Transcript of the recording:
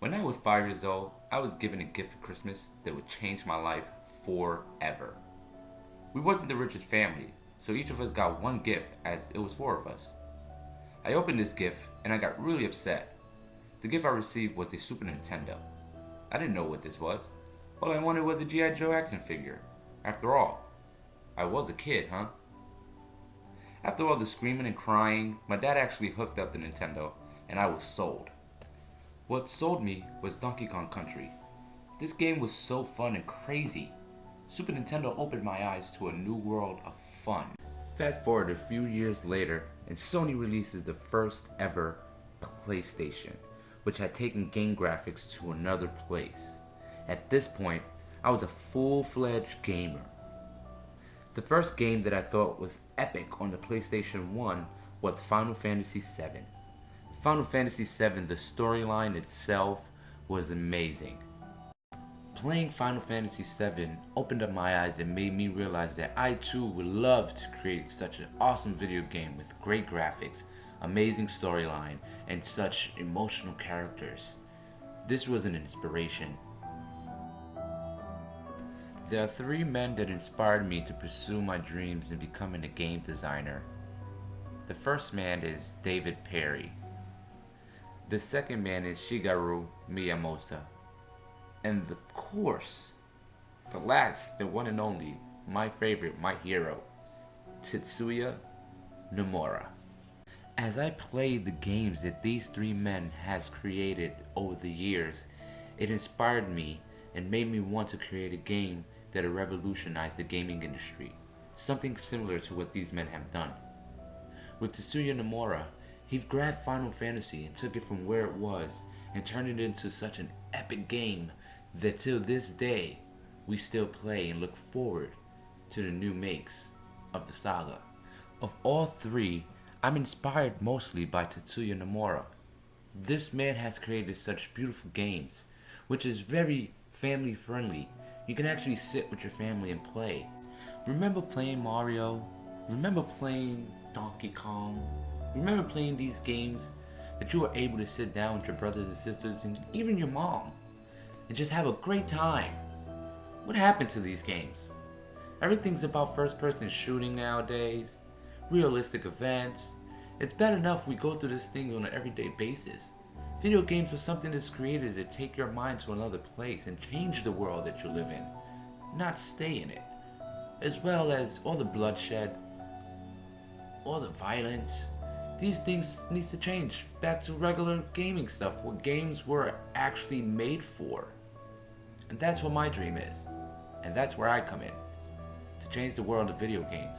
When I was 5 years old, I was given a gift for Christmas that would change my life forever. We wasn't the richest family, so each of us got one gift as it was four of us. I opened this gift and I got really upset. The gift I received was a Super Nintendo. I didn't know what this was. All I wanted was a G.I. Joe action figure. After all, I was a kid, huh? After all the screaming and crying, my dad actually hooked up the Nintendo and I was sold. What sold me was Donkey Kong Country. This game was so fun and crazy. Super Nintendo opened my eyes to a new world of fun. Fast forward a few years later, and Sony releases the first ever PlayStation, which had taken game graphics to another place. At this point, I was a full-fledged gamer. The first game that I thought was epic on the PlayStation 1 was Final Fantasy VII. Final Fantasy VII, the storyline itself was amazing. Playing Final Fantasy VII opened up my eyes and made me realize that I too would love to create such an awesome video game with great graphics, amazing storyline, and such emotional characters. This was an inspiration. There are three men that inspired me to pursue my dreams in becoming a game designer. The first man is David Perry. The second man is Shigeru Miyamoto. And of course, the last, the one and only, my favorite, my hero, Tetsuya Nomura. As I played the games that these three men has created over the years, it inspired me and made me want to create a game that will revolutionize the gaming industry, something similar to what these men have done. With Tetsuya Nomura, he grabbed Final Fantasy and took it from where it was and turned it into such an epic game that till this day we still play and look forward to the new makes of the saga. Of all three, I'm inspired mostly by Tetsuya Nomura. This man has created such beautiful games, which is very family friendly. You can actually sit with your family and play. Remember playing Mario? Remember playing Donkey Kong? Remember playing these games that you were able to sit down with your brothers and sisters and even your mom and just have a great time? What happened to these games? Everything's about first person shooting nowadays, realistic events. It's bad enough we go through this thing on an everyday basis. Video games were something that's created to take your mind to another place and change the world that you live in, not stay in it. As well as all the bloodshed, all the violence. These things need to change back to regular gaming stuff, what games were actually made for. And that's what my dream is. And that's where I come in, to change the world of video games.